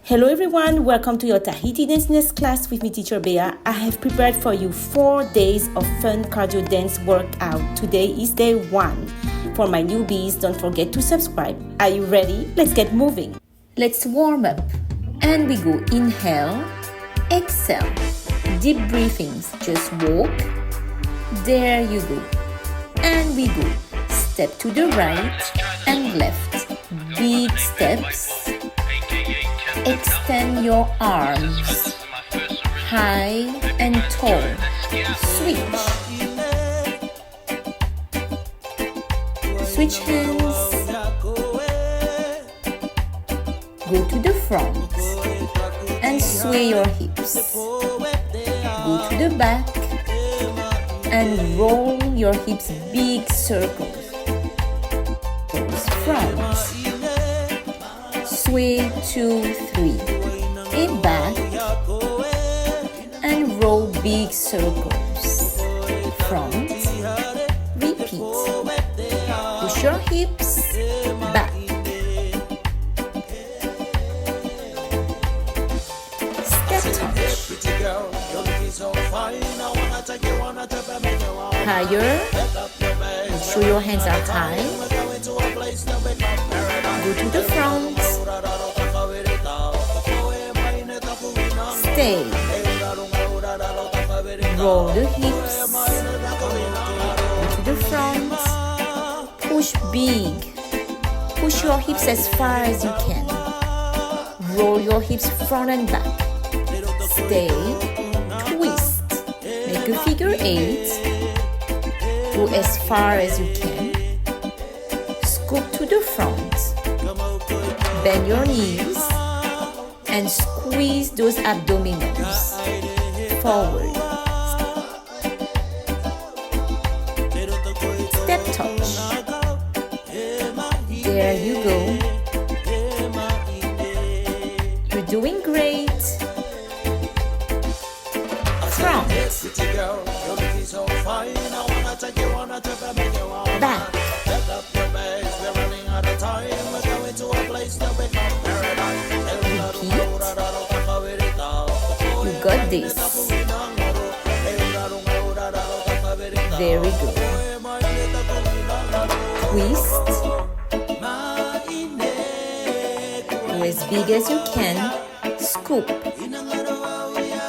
Hello everyone, welcome to your Tahiti Dance class with me, teacher Bea. I have prepared for you 4 days of fun cardio dance workout. Today is day 1. For my newbies, don't forget to subscribe. Are you ready? Let's get moving. Let's warm up. And we go inhale, exhale, deep breathings. Just walk. There you go. And we go. Step to the right and left. Big steps. Extend your arms, high and tall. Switch. Switch hands. Go to the front and sway your hips. Go to the back and roll your hips big circles. Front. Sway 2, 3. A back and roll big circles. Front. Repeat. Push your hips back. Step touch. Higher. Make sure your hands are high. Go to the front. Stay. Roll the hips. Go to the front. Push big. Push your hips as far as you can. Roll your hips front and back. Stay. Twist. Make a figure 8. Go as far as you can. Scoop to the front. Bend your knees and squeeze those abdominals forward. Step touch. There you go. You're doing great. Front. Back. You got this. Very good. Twist. Go as big as you can. Scoop.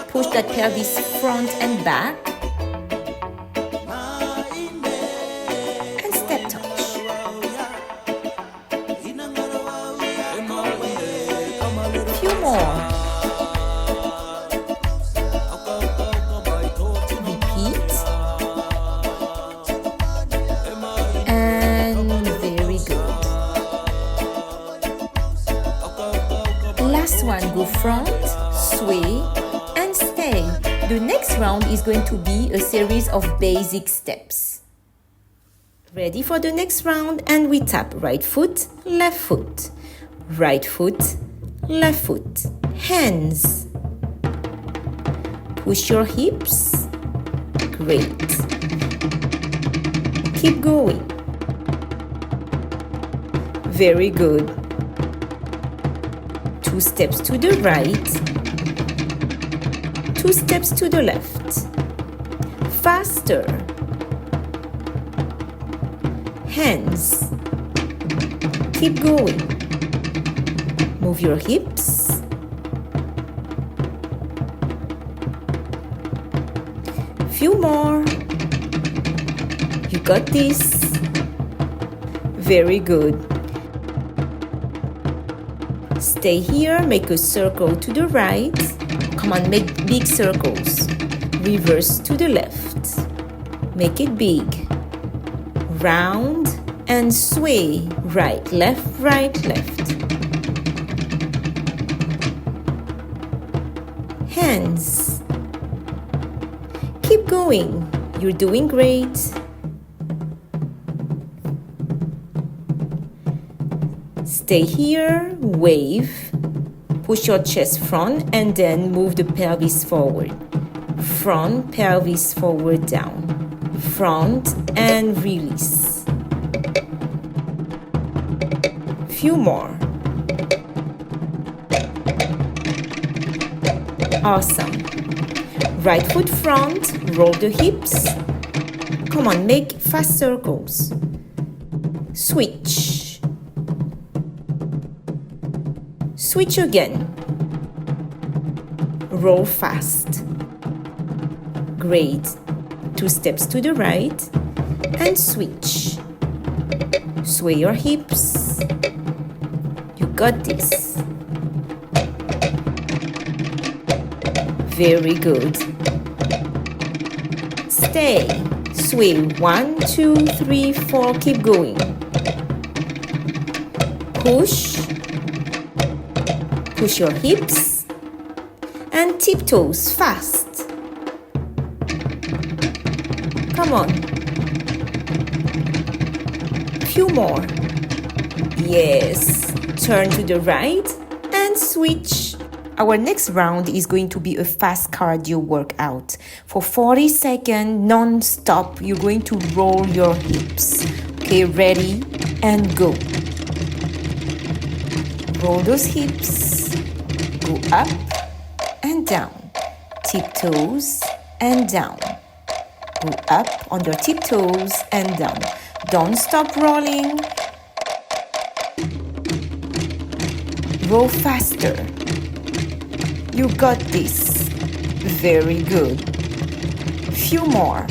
Push that pelvis front and back. And step touch. Few more. Repeat. And very good. Last one, go front, sway, and stay. The next round is going to be a series of basic steps. Ready for the next round? And we tap right foot, left foot. Right foot, left foot. Hands. Push your hips. Great. Keep going. Very good. 2 steps to the right. 2 steps to the left. Faster. Hands. Keep going. Move your hips. Few more. You got this. Very good. Stay here. Make a circle to the right. Come on, make big circles. Reverse to the left. Make it big. Round and sway. Right, left, right, left. Hands. Keep going. You're doing great. Stay here, wave. Push your chest front and then move the pelvis forward. Front, pelvis forward, down. Front and release. Few more. Awesome. Right foot front, roll the hips. Come on, make fast circles. Switch. Switch again. Roll fast. Great. 2 steps to the right and switch. Sway your hips. You got this. Very good. Stay. Sway 1, 2, 3, 4. Keep going. Push. Push your hips. And tiptoes fast. Come on. Few more. Yes. Turn to the right and switch. Our next round is going to be a fast cardio workout. For 40 seconds, non-stop, you're going to roll your hips. Okay, ready? And go. Roll those hips. Go up and down. Tiptoes and down. Go up on your tiptoes and down. Don't stop rolling. Roll faster. You got this. Very good. Few more.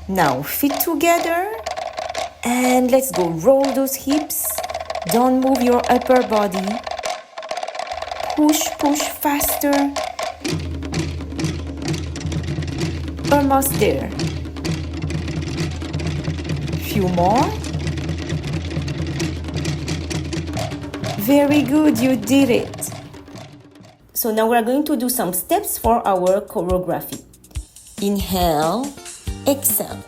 Now feet together. And let's go. Roll those hips. Don't move your upper body. Push, push faster. Almost there. Few more. Very good, you did it. So now we're going to do some steps for our choreography. Inhale, exhale.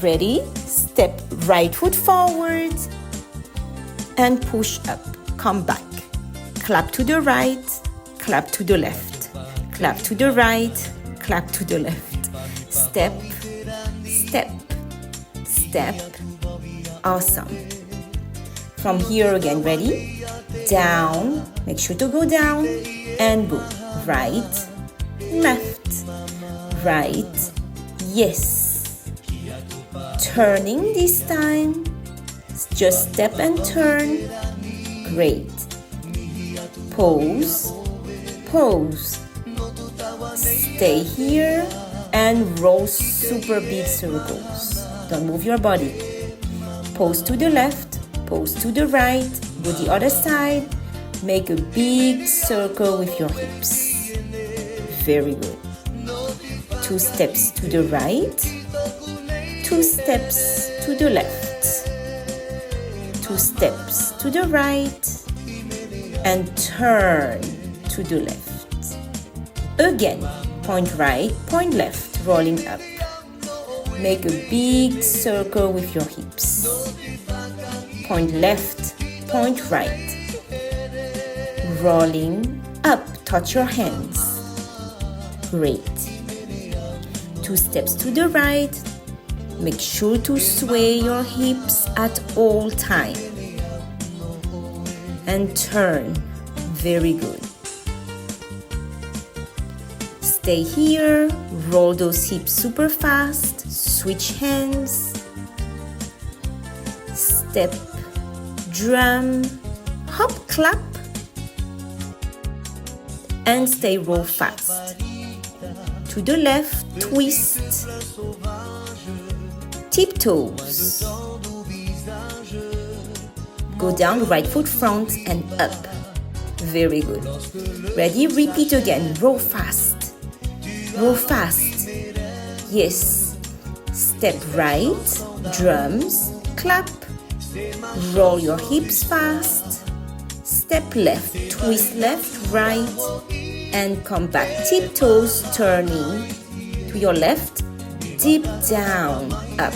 Ready? Step right foot forward and push up. Come back. Clap to the right, clap to the left. Clap to the right, clap to the left. Step, step, step. Awesome. From here again, ready? Down, make sure to go down and go. Right, left, right, yes. Turning this time. Just step and turn. Great. Pose, pose. Stay here and roll super big circles. Don't move your body. Pose to the left, pose to the right, go the other side. Make a big circle with your hips. Very good. 2 steps to the right, 2 steps to the left, 2 steps to the right, and turn to the left. Again, point right, point left, rolling up. Make a big circle with your hips. Point left, point right. Rolling up, touch your hands. Great. 2 steps to the right. Make sure to sway your hips at all times. And turn. Very good. Stay here. Roll those hips super fast. Switch hands. Step, drum, hop, clap. And stay roll fast. To the left, twist. Tiptoes. Go down, right foot front and up. Very good. Ready? Repeat again. Roll fast. Roll fast. Yes. Step right, drums, clap. Roll your hips fast. Step left, twist left, right, and come back. Tiptoes, turning to your left. Dip down, up.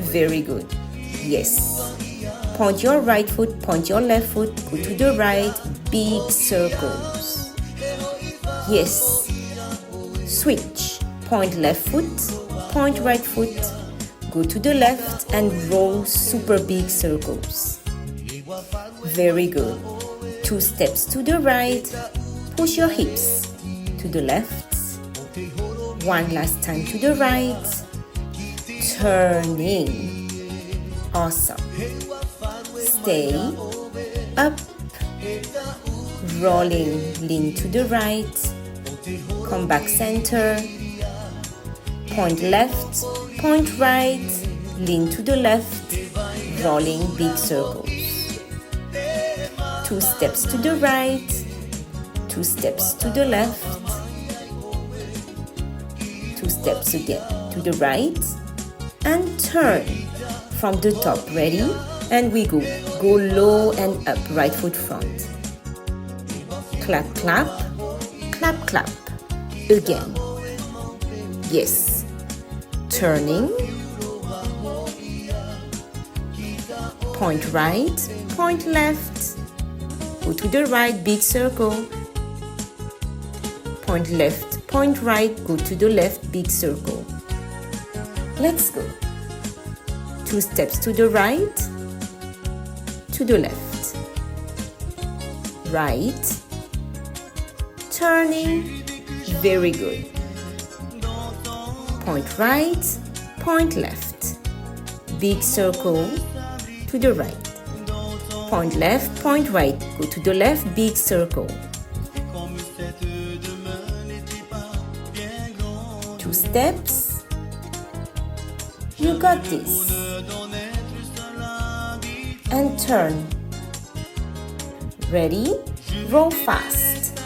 Very good. Yes. Point your right foot, point your left foot, go to the right, big circles. Yes. Switch. Point left foot, point right foot, go to the left and roll super big circles. Very good. 2 steps to the right. Push your hips to the left. 1 last time to the right. Turning. Awesome. Stay. Up. Rolling. Lean to the right. Come back center. Point left. Point right. Lean to the left. Rolling big circles. 2 steps to the right. 2 steps to the left. 2 steps again to the right. And turn from the top. Ready? And we go. Go low and up. Right foot front. Clap, clap. Clap, clap. Again. Yes. Turning. Point right. Point left. Go to the right. Big circle. Point left. Point right. Go to the left. Big circle. Let's go. 2 steps to the right, to the left. Right. Turning. Very good. Point right, point left. Big circle to the right. Point left, point right. Go to the left, big circle. 2 steps. You got this. And turn. Ready? Roll fast.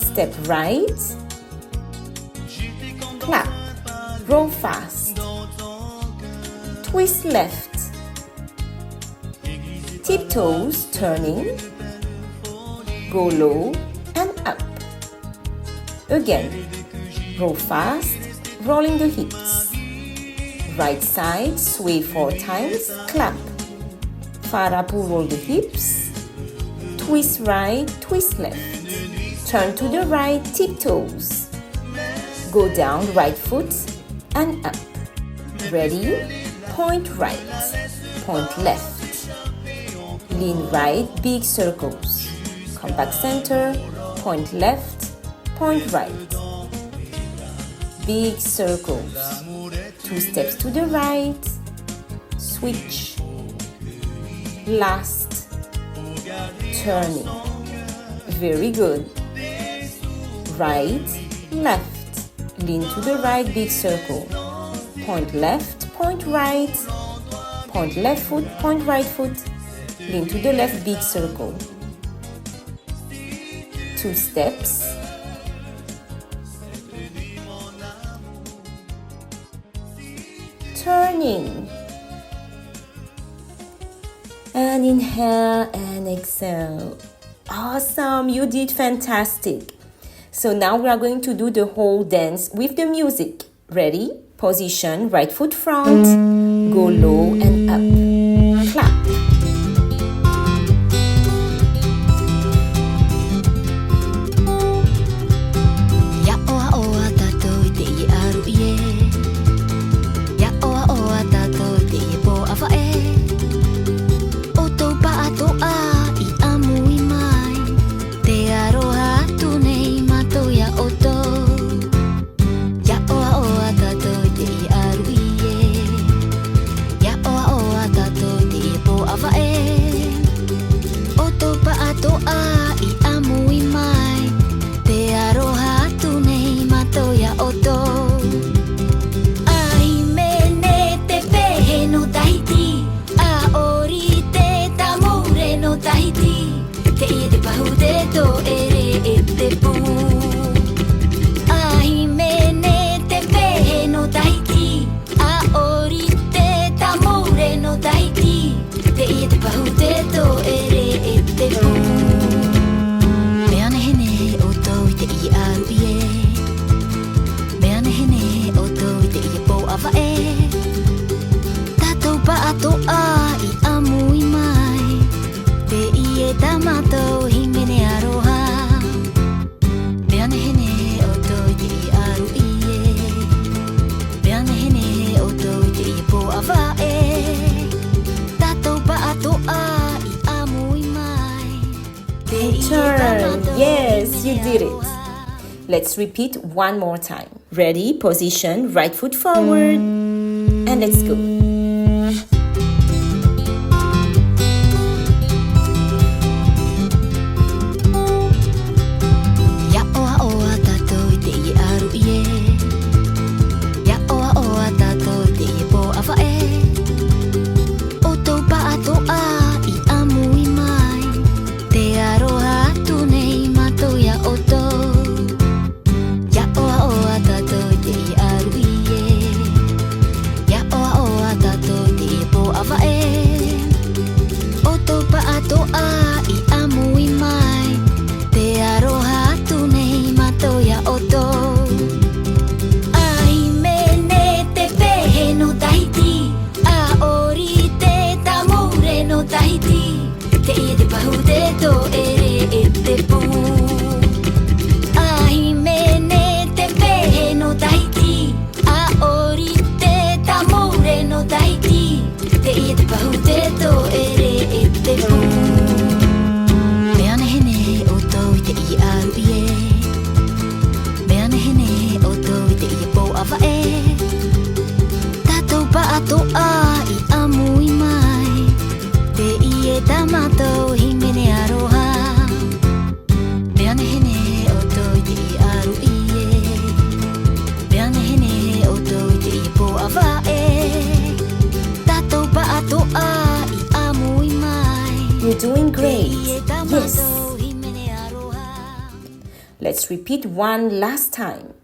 Step right. Clap. Roll fast. Twist left. Tiptoes, turning. Go low and up. Again. Roll fast. Rolling the hips. Right side, sway 4 times, clap. Farapu, roll the hips. Twist right, twist left. Turn to the right, tiptoes. Go down, right foot and up. Ready? Point right, point left. Lean right, big circles. Come back center, point left, point right. Big circles. 2 steps to the right. Switch. Last. Turning. Very good. Right, left. Lean to the right, big circle. Point left, point right. Point left foot, point right foot. Lean to the left, big circle. 2 steps. Turning. And inhale and exhale. Awesome, you did fantastic. So now we are going to do the whole dance with the music. Ready? Position, right foot front. Go low and up. Clap. you did it. Let's repeat one more time. Ready? Position, right foot forward, and let's go. You're doing great. Yes. Let's repeat one last time.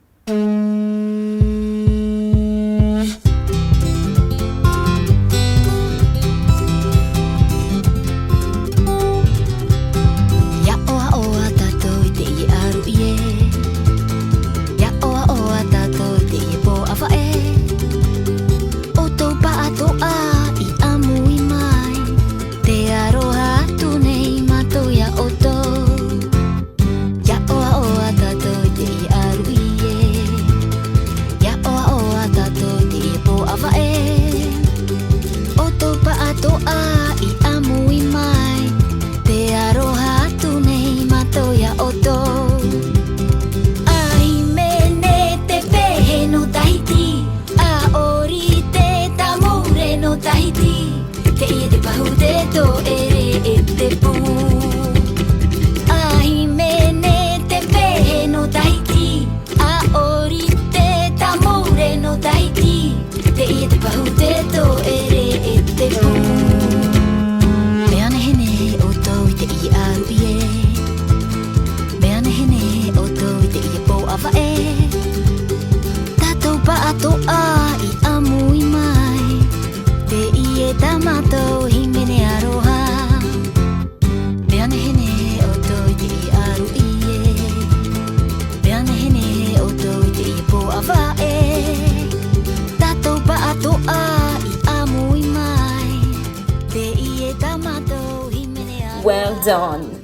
Well done.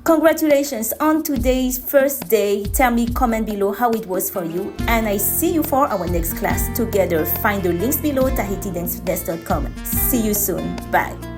Congratulations on today's first day. Tell me, comment below how it was for you, and I see you for our next class together. Find the links below, TahitianDance.com. See you soon. Bye.